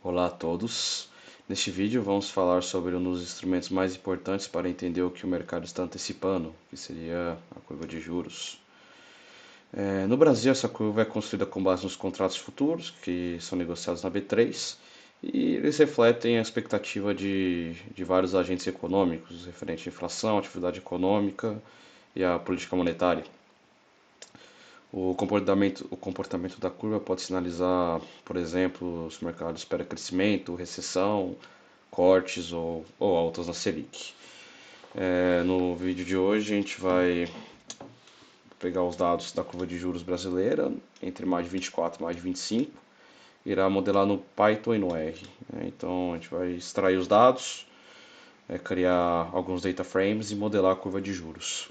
Olá a todos. Neste vídeo vamos falar sobre um dos instrumentos mais importantes para entender o que o mercado está antecipando, que seria a curva de juros. No Brasil, essa curva é construída com base nos contratos futuros, que são negociados na B3, e eles refletem a expectativa de vários agentes econômicos, referente à inflação, atividade econômica e à política monetária. O comportamento da curva pode sinalizar, por exemplo, se o mercado espera crescimento, recessão, cortes ou altas na Selic. No vídeo de hoje a gente vai pegar os dados da curva de juros brasileira entre mais de 24 e mais de 25, irá modelar no Python e no R. Então a gente vai extrair os dados, criar alguns data frames e modelar a curva de juros.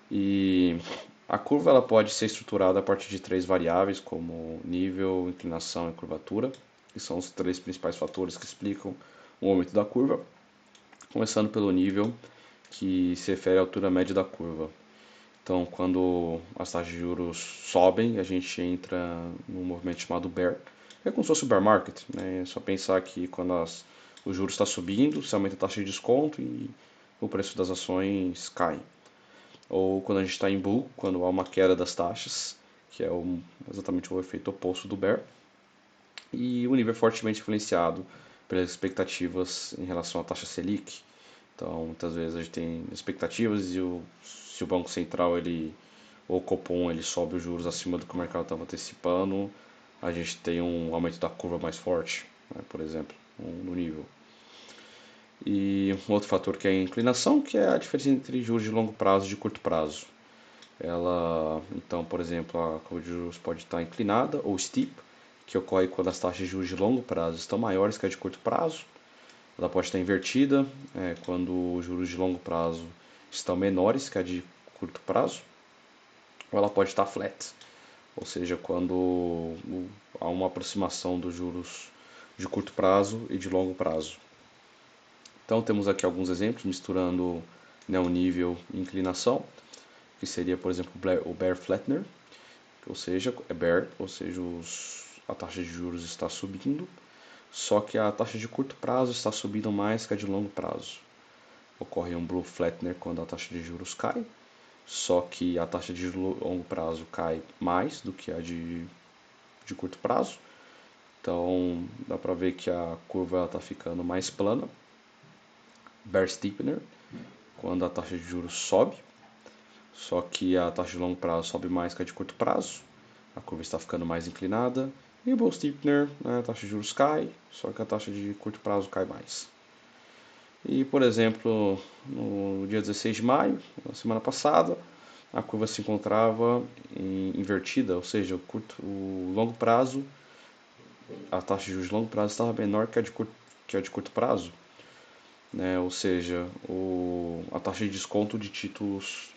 E a curva ela pode ser estruturada a partir de três variáveis, como nível, inclinação e curvatura, que são os três principais fatores que explicam o aumento da curva. Começando pelo nível, que se refere à altura média da curva. Então, quando as taxas de juros sobem, a gente entra num movimento chamado bear. É como se fosse o bear market, né? É só pensar que quando o juros está subindo, se aumenta a taxa de desconto e o preço das ações cai. Ou quando a gente está em bull, quando há uma queda das taxas, que é exatamente o efeito oposto do bear. E o nível é fortemente influenciado pelas expectativas em relação à taxa Selic. Então, muitas vezes a gente tem expectativas e se o Banco Central ou o Copom ele sobe os juros acima do que o mercado estava antecipando, a gente tem um aumento da curva mais forte, né, por exemplo, no nível. E um outro fator que é a inclinação, que é a diferença entre juros de longo prazo e de curto prazo. Então, por exemplo, a curva de juros pode estar inclinada ou steep, que ocorre quando as taxas de juros de longo prazo estão maiores que a de curto prazo. Ela pode estar invertida, quando os juros de longo prazo estão menores que a de curto prazo. Ou ela pode estar flat, ou seja, quando há uma aproximação dos juros de curto prazo e de longo prazo. Então temos aqui alguns exemplos misturando, né, o nível e inclinação, que seria, por exemplo, o Bear Flattener, ou seja, é bear, ou seja, a taxa de juros está subindo, só que a taxa de curto prazo está subindo mais que a de longo prazo. Ocorre um Blue Flattener quando a taxa de juros cai, só que a taxa de longo prazo cai mais do que a de curto prazo. Então dá para ver que a curva está ficando mais plana. Bear Steepener, quando a taxa de juros sobe, só que a taxa de longo prazo sobe mais que a de curto prazo. A curva está ficando mais inclinada. E o Bull Steepener, né, a taxa de juros cai, só que a taxa de curto prazo cai mais. E, por exemplo, no dia 16 de maio, na semana passada, a curva se encontrava invertida, ou seja, o longo prazo, a taxa de juros de longo prazo estava menor que a de curto prazo, né? Ou seja, a taxa de desconto de títulos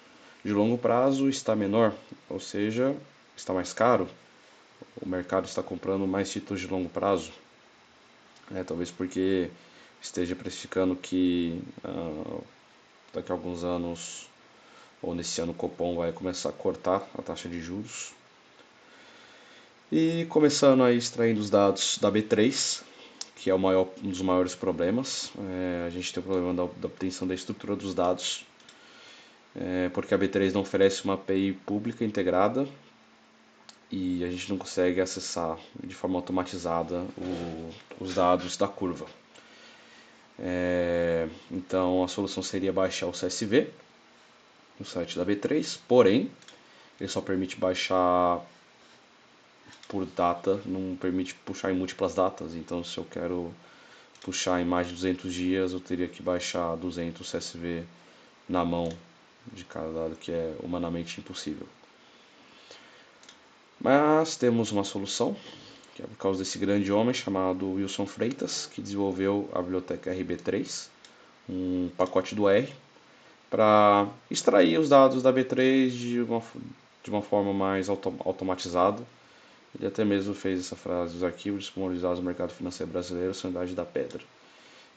de longo prazo está menor, ou seja, está mais caro. O mercado está comprando mais títulos de longo prazo, talvez porque esteja precificando que daqui a alguns anos ou nesse ano o Copom vai começar a cortar a taxa de juros. E começando a extraindo os dados da B3, que é um dos maiores problemas. A gente tem o problema da obtenção da estrutura dos dados, porque a B3 não oferece uma API pública integrada e a gente não consegue acessar de forma automatizada os dados da curva. Então a solução seria baixar o CSV no site da B3, porém ele só permite baixar por data, não permite puxar em múltiplas datas. Então se eu quero puxar em mais de 200 dias, eu teria que baixar 200 CSV na mão de cada dado, que é humanamente impossível. Mas temos uma solução, que é por causa desse grande homem chamado Wilson Freitas, que desenvolveu a biblioteca RB3, um pacote do R, para extrair os dados da B3 de uma forma mais automatizada. Ele até mesmo fez essa frase: os arquivos disponibilizados no mercado financeiro brasileiro são idade da pedra.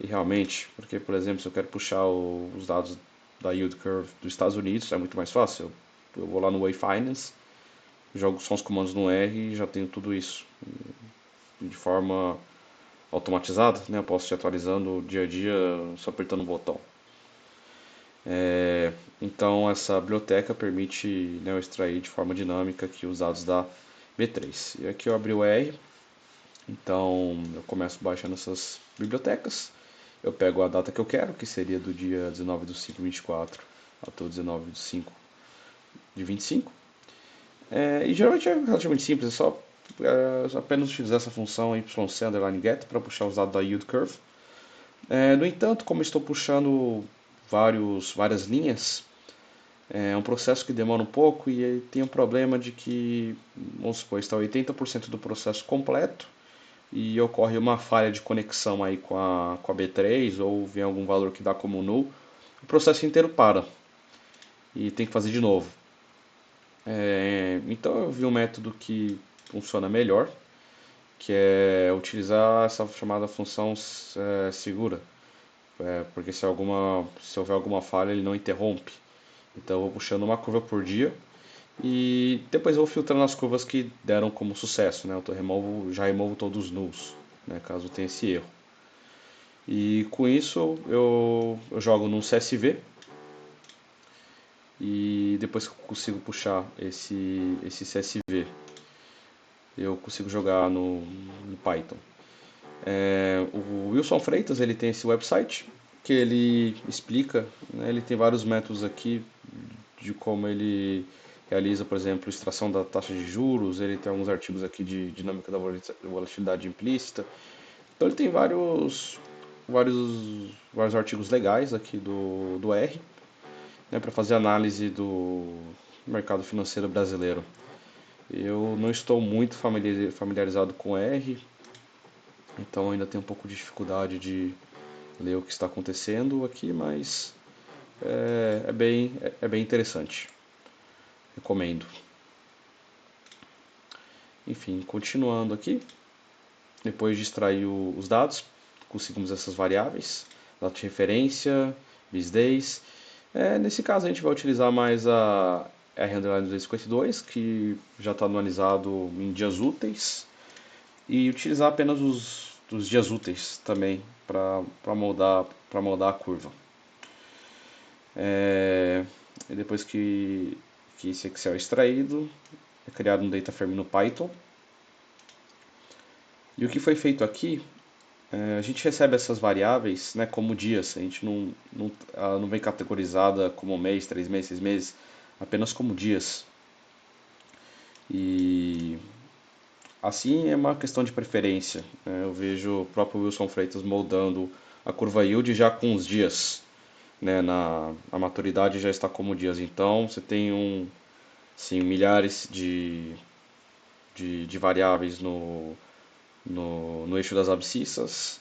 E realmente, porque, por exemplo, se eu quero puxar os dados da yield curve dos Estados Unidos, é muito mais fácil. Eu vou lá no Way Finance, jogo só os comandos no R e já tenho tudo isso de forma automatizada, né? Eu posso ir atualizando dia a dia só apertando um botão. Então essa biblioteca permite, né, eu extrair de forma dinâmica aqui os dados da B3. E aqui eu abri o R, então eu começo baixando essas bibliotecas. Eu pego a data que eu quero, que seria do dia 19 de 5 de 24 até o 19 de 5 de 25. E geralmente é relativamente simples, é só apenas utilizar essa função YC_get para puxar os dados da yield curve. No entanto, como estou puxando várias linhas, é um processo que demora um pouco e tem um problema de que, vamos supor, está 80% do processo completo e ocorre uma falha de conexão aí com a B3 ou vem algum valor que dá como null, o processo inteiro para e tem que fazer de novo. Então eu vi um método que funciona melhor, que é utilizar essa chamada função segura, porque se houver alguma falha ele não interrompe. Então eu vou puxando uma curva por dia e depois eu vou filtrando as curvas que deram como sucesso, né? Já removo todos os nulls, né? Caso tenha esse erro. E com isso eu jogo num CSV e depois que eu consigo puxar esse CSV, eu consigo jogar no Python. O Wilson Freitas ele tem esse website que ele explica, né? Ele tem vários métodos aqui de como ele realiza, por exemplo, extração da taxa de juros. Ele tem alguns artigos aqui de dinâmica da volatilidade implícita. Então ele tem vários artigos legais aqui do R, né, para fazer análise do mercado financeiro brasileiro. Eu não estou muito familiarizado com R, então ainda tenho um pouco de dificuldade de ler o que está acontecendo aqui, mas é bem interessante. Recomendo. Enfim, continuando aqui, depois de extrair os dados, conseguimos essas variáveis, data de referência, BISDAYS. Nesse caso a gente vai utilizar mais a R_252, que já está anualizado em dias úteis, e utilizar apenas os dias úteis também para moldar a curva. E depois que esse Excel é extraído, é criado um DataFrame no Python. E o que foi feito aqui, a gente recebe essas variáveis, né, como dias. A gente ela não vem categorizada como mês, 3 meses, 6 meses, apenas como dias. E assim é uma questão de preferência, né? Eu vejo o próprio Wilson Freitas moldando a curva yield já com os dias, né? A maturidade já está como dias. Então você tem sim, milhares de variáveis no eixo das abscissas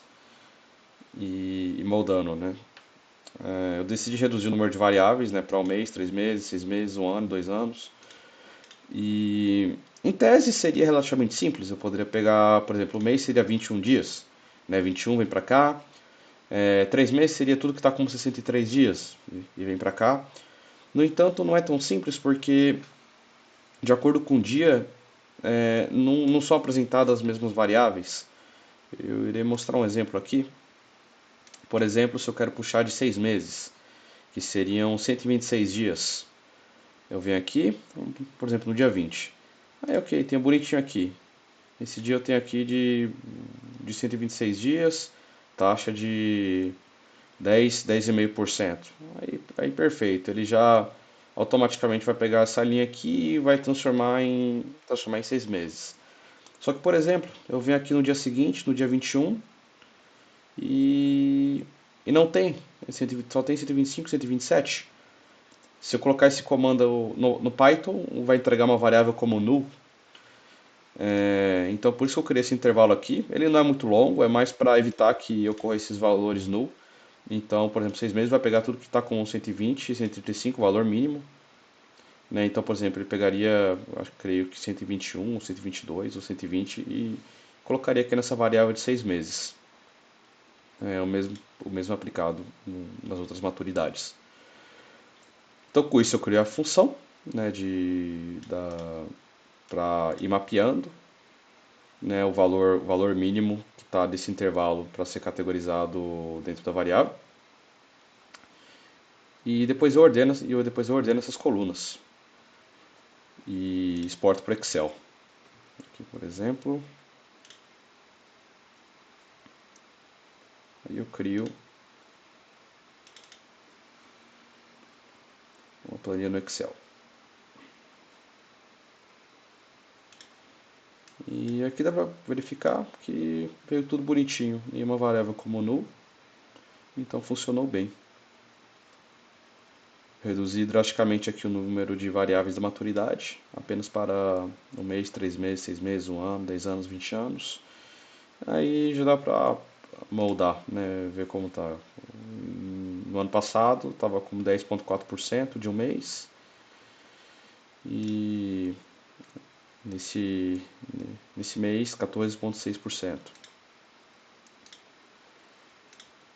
e moldando, né? Eu decidi reduzir o número de variáveis, né, para um mês, 3 meses, 6 meses, um ano, 2 anos. E em tese seria relativamente simples. Eu poderia pegar, por exemplo, o mês seria 21 dias, né? 21 vem para cá. 3 meses seria tudo que está com 63 dias e vem para cá. No entanto, não é tão simples porque, de acordo com o dia, não são apresentadas as mesmas variáveis. Eu irei mostrar um exemplo aqui. Por exemplo, se eu quero puxar de 6 meses, que seriam 126 dias. Eu venho aqui, por exemplo, no dia 20. Aí, ok, tem um bonitinho aqui. Esse dia eu tenho aqui de 126 dias, taxa de 10,5%. Aí perfeito, ele já automaticamente vai pegar essa linha aqui e vai transformar em 6 meses. Só que, por exemplo, eu venho aqui no dia seguinte, no dia 21, e, e não tem, só tem 125, 127. Se eu colocar esse comando no Python, vai entregar uma variável como null. Então por isso que eu criei esse intervalo aqui. Ele não é muito longo, é mais para evitar que ocorra esses valores null. Então, por exemplo, 6 meses vai pegar tudo que está com 120, 135, valor mínimo. Né? Então, por exemplo, ele pegaria, creio que 121, 122 ou 120 e colocaria aqui nessa variável de 6 meses. É o mesmo aplicado nas outras maturidades. Então, com isso eu criei a função, né, para ir mapeando. né, o valor mínimo que está desse intervalo para ser categorizado dentro da variável. E depois eu ordeno essas colunas e exporto para Excel. Aqui, por exemplo, aí eu crio uma planilha no Excel. E aqui dá para verificar que veio tudo bonitinho em uma variável como null, então funcionou bem. Reduzi drasticamente aqui o número de variáveis da maturidade, apenas para um mês, 3 meses, 6 meses, um ano, 10 anos, 20 anos. Aí já dá para moldar, né? Ver como tá. No ano passado estava com 10,4% de um mês e nesse, nesse mês 14,6%.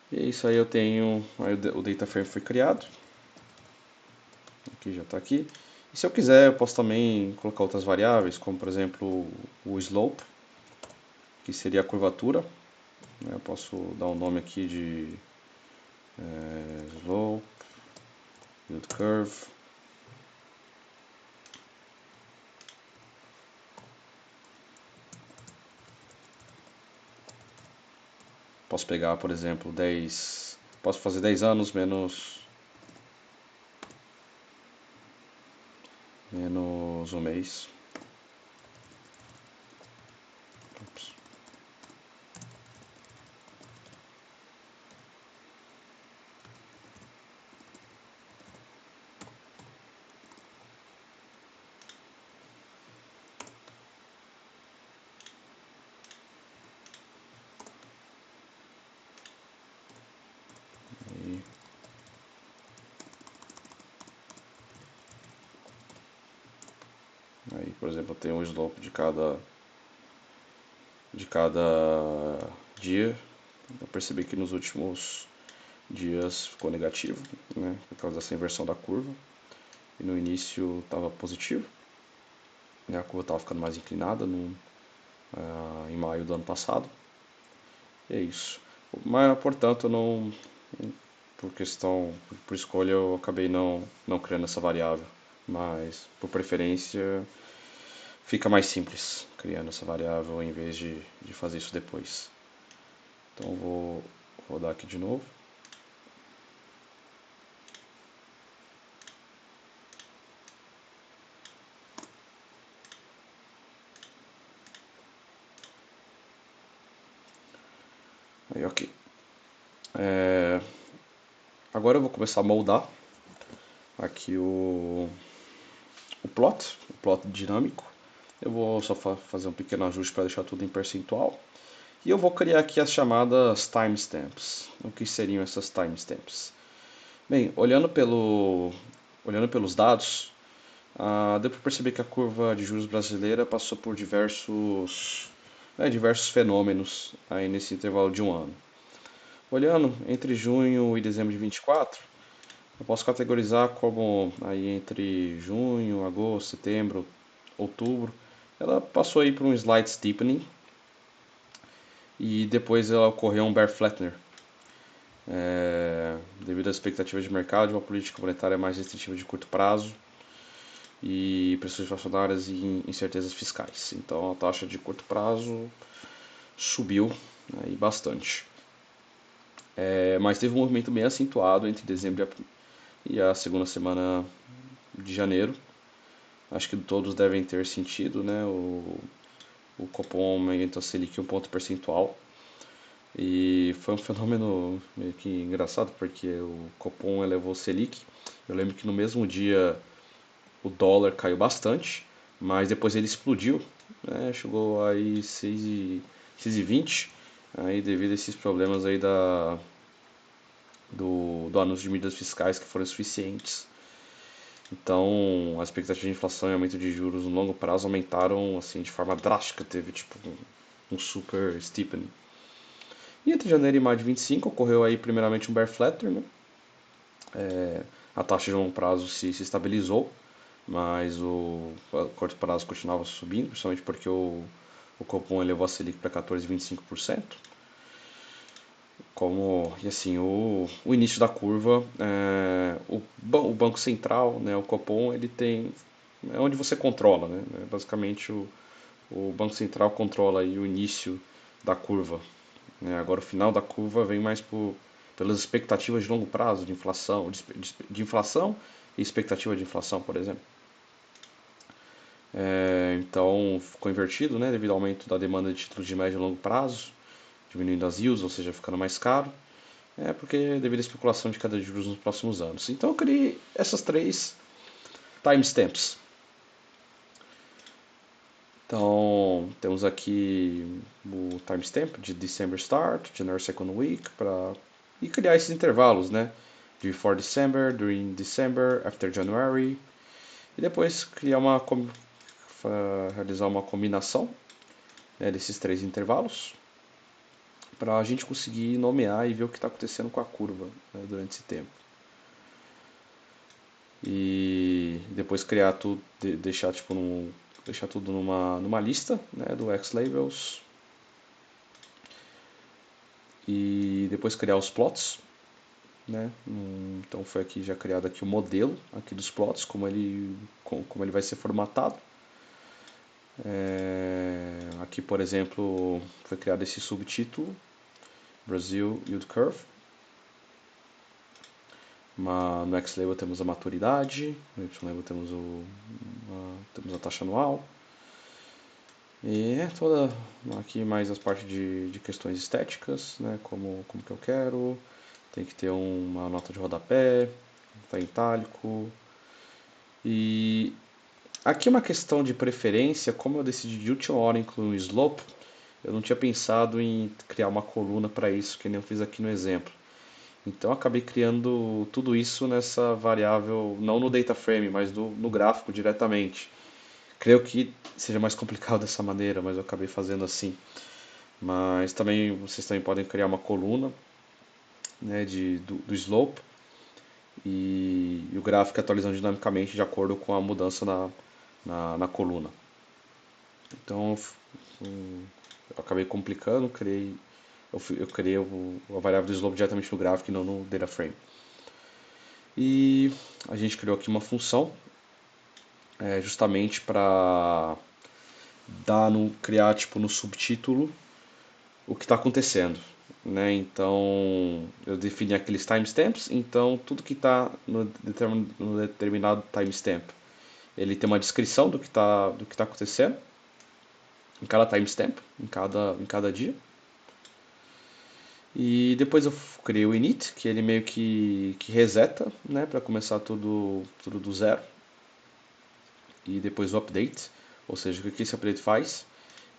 E é isso aí, eu tenho. Aí o data frame foi criado, aqui já está aqui. E se eu quiser, eu posso também colocar outras variáveis, como por exemplo o slope, que seria a curvatura. Eu posso dar um nome aqui de slope, yield curve. Posso pegar, por exemplo, 10. Posso fazer 10 anos menos um mês. Ops. Aí, aí, por exemplo, eu tenho um slope de cada dia. Eu percebi que nos últimos dias ficou negativo, né, por causa dessa inversão da curva. E no início estava positivo, né, a curva estava ficando mais inclinada em maio do ano passado. E é isso. Mas, portanto, não, por escolha, eu acabei não criando essa variável. Mas, por preferência, fica mais simples criando essa variável em vez de fazer isso depois. Então, vou rodar aqui de novo. Aí, ok. Agora eu vou começar a moldar aqui o plot dinâmico. Eu vou só fazer um pequeno ajuste para deixar tudo em percentual. E eu vou criar aqui as chamadas timestamps. O que seriam essas timestamps? Bem, olhando pelos dados, deu para perceber que a curva de juros brasileira passou por diversos fenômenos aí nesse intervalo de um ano. Olhando entre junho e dezembro de 24, eu posso categorizar como aí entre junho, agosto, setembro, outubro. Ela passou aí por um slight steepening e depois ela ocorreu um bear flattener, devido às expectativas de mercado de uma política monetária mais restritiva de curto prazo e pressões inflacionárias e incertezas fiscais. Então a taxa de curto prazo subiu aí bastante. Mas teve um movimento bem acentuado entre dezembro e a segunda semana de janeiro. Acho que todos devem ter sentido, né? O Copom aumentou a Selic um ponto percentual. E foi um fenômeno meio que engraçado, porque o Copom elevou o Selic. Eu lembro que no mesmo dia o dólar caiu bastante, mas depois ele explodiu, né? Chegou aí 6,20, aí devido a esses problemas aí do anúncio de medidas fiscais que foram suficientes. Então, a expectativa de inflação e aumento de juros no longo prazo aumentaram assim de forma drástica, teve tipo um super steepening. E entre janeiro e maio de 25 ocorreu aí primeiramente um bear flatter, né? A taxa de longo prazo se estabilizou, mas o curto prazo continuava subindo, principalmente porque o o Copom elevou a Selic para 14,25%. E assim, o início da curva, o Banco Central, né, o Copom, ele tem, é onde você controla, né? Basicamente o Banco Central controla aí o início da curva, né? Agora o final da curva vem mais pelas expectativas de longo prazo de inflação, de inflação e expectativa de inflação, por exemplo. Então ficou invertido, né, devido ao aumento da demanda de títulos de médio e longo prazo, diminuindo as yields, ou seja, ficando mais caro. Porque devido à especulação de queda de juros nos próximos anos. Então eu criei essas três timestamps. Então temos aqui o timestamp de December Start, January Second Week, e criar esses intervalos, né? Before December, during December, after January. E depois realizar uma combinação, né, desses três intervalos para a gente conseguir nomear e ver o que está acontecendo com a curva, né, durante esse tempo. E depois criar tudo, deixar tudo numa lista, né, do X-Labels. E depois criar os plots, né? Então foi aqui já criado aqui o modelo aqui dos plots, como ele vai ser formatado. Aqui, por exemplo, foi criado esse subtítulo, Brazil Yield Curve. No X-Label temos a maturidade, no Y-Label temos a taxa anual. E toda aqui mais as partes de questões estéticas, né? Como que eu quero. Tem que ter uma nota de rodapé, tá em itálico. E aqui uma questão de preferência, como eu decidi de última hora incluir um slope, eu não tinha pensado em criar uma coluna para isso, que nem eu fiz aqui no exemplo. Então eu acabei criando tudo isso nessa variável, não no data frame, mas no gráfico diretamente. Creio que seja mais complicado dessa maneira, mas eu acabei fazendo assim. Mas também vocês também podem criar uma coluna, né, do slope e o gráfico atualizando dinamicamente de acordo com a mudança na coluna. Então eu acabei complicando, eu criei a variável do slope diretamente no gráfico e não no data frame. E a gente criou aqui uma função justamente para criar tipo no subtítulo o que está acontecendo, né? Então eu defini aqueles timestamps, então tudo que está no determinado timestamp, ele tem uma descrição do que tá acontecendo em cada timestamp, em cada dia. E depois eu criei o init, que ele meio que reseta, né, para começar tudo do zero. E depois o update, ou seja, o que esse update faz?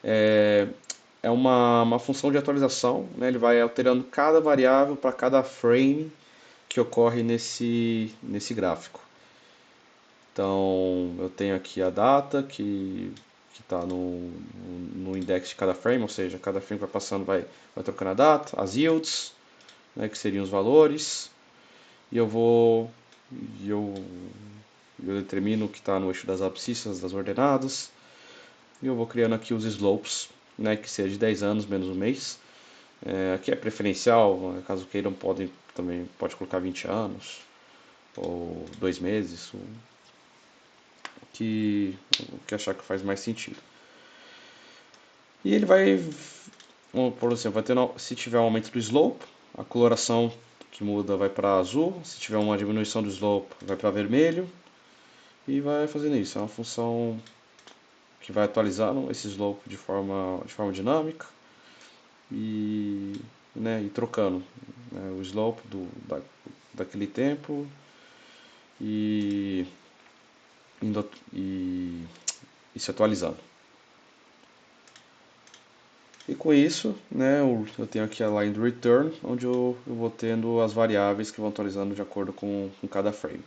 É uma função de atualização, né? Ele vai alterando cada variável para cada frame que ocorre nesse gráfico. Então eu tenho aqui a data que está no index de cada frame, ou seja, cada frame que vai passando vai trocando a data, as yields, né, que seriam os valores, e eu, eu determino o que está no eixo das abscissas, das ordenadas, e eu vou criando aqui os slopes, né, que seja de 10 anos menos um mês. Aqui é preferencial, caso queiram, pode colocar 20 anos ou 2 meses, o que achar que faz mais sentido. E ele vai, por exemplo, se tiver um aumento do slope, a coloração que muda vai para azul, se tiver uma diminuição do slope vai para vermelho, e vai fazendo isso. É uma função que vai atualizando esse slope de forma dinâmica e, né, e trocando, né, o slope daquele tempo e, indo, e se atualizando. E com isso, né, eu tenho aqui a line do return, onde eu vou tendo as variáveis que vão atualizando de acordo com cada frame.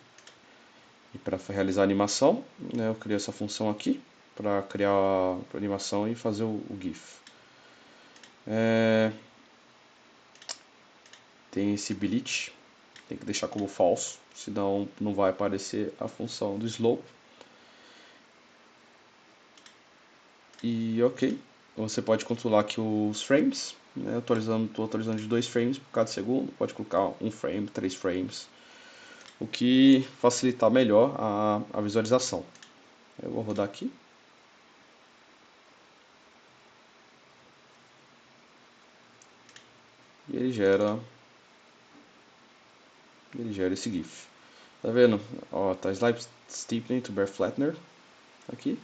E para realizar a animação, né, eu criei essa função aqui para criar a animação e fazer o GIF. Tem esse billet, tem que deixar como falso, senão não vai aparecer a função do slope. E ok. você pode controlar aqui os frames, né? Estou atualizando de 2 frames por cada segundo, pode colocar um frame, 3 frames, o que facilitar melhor a visualização. Eu vou rodar aqui. E ele gera esse GIF. Tá vendo? Ó, tá Slide Steepening to Bear Flattener aqui.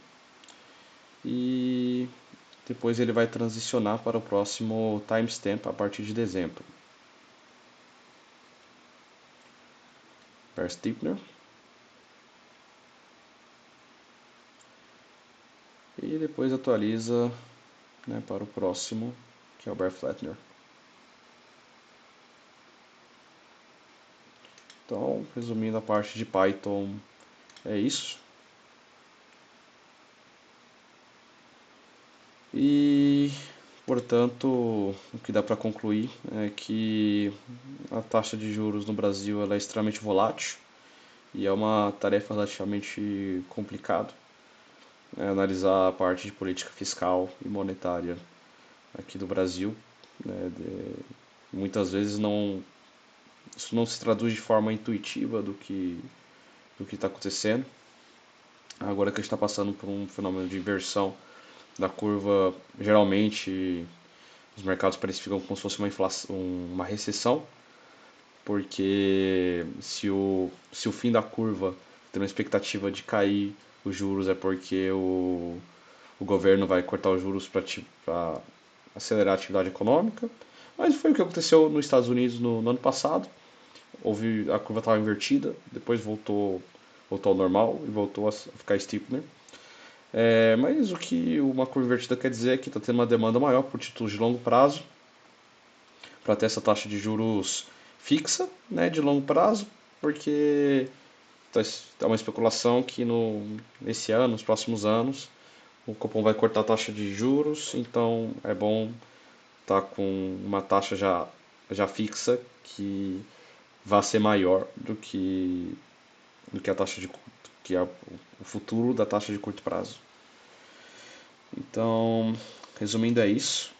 E depois ele vai transicionar para o próximo timestamp a partir de dezembro. Bear Steepener. E depois atualiza, né, para o próximo, que é o Bear Flattener. Então, resumindo a parte de Python, é isso. E, portanto, o que dá para concluir é que a taxa de juros no Brasil ela é extremamente volátil e é uma tarefa relativamente complicada, né, analisar a parte de política fiscal e monetária aqui do Brasil. Né, muitas vezes isso não se traduz de forma intuitiva do que está acontecendo. Agora que a gente está passando por um fenômeno de inversão da curva, geralmente os mercados precificam como se fosse uma inflação, uma recessão, porque se o fim da curva tem uma expectativa de cair os juros é porque o governo vai cortar os juros para acelerar a atividade econômica. Mas foi o que aconteceu nos Estados Unidos no ano passado. A curva estava invertida, depois voltou ao normal e voltou a ficar steep, né? Mas o que uma curva invertida quer dizer é que está tendo uma demanda maior por títulos de longo prazo para ter essa taxa de juros fixa, né, de longo prazo, porque é uma especulação que nesse ano, nos próximos anos, o Copom vai cortar a taxa de juros, então é bom estar com uma taxa já fixa que vai ser maior do que a taxa de que é o futuro da taxa de curto prazo. Então, resumindo é isso.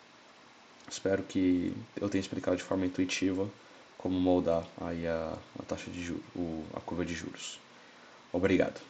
Espero que eu tenha explicado de forma intuitiva como moldar aí a taxa de juros, a curva de juros. Obrigado.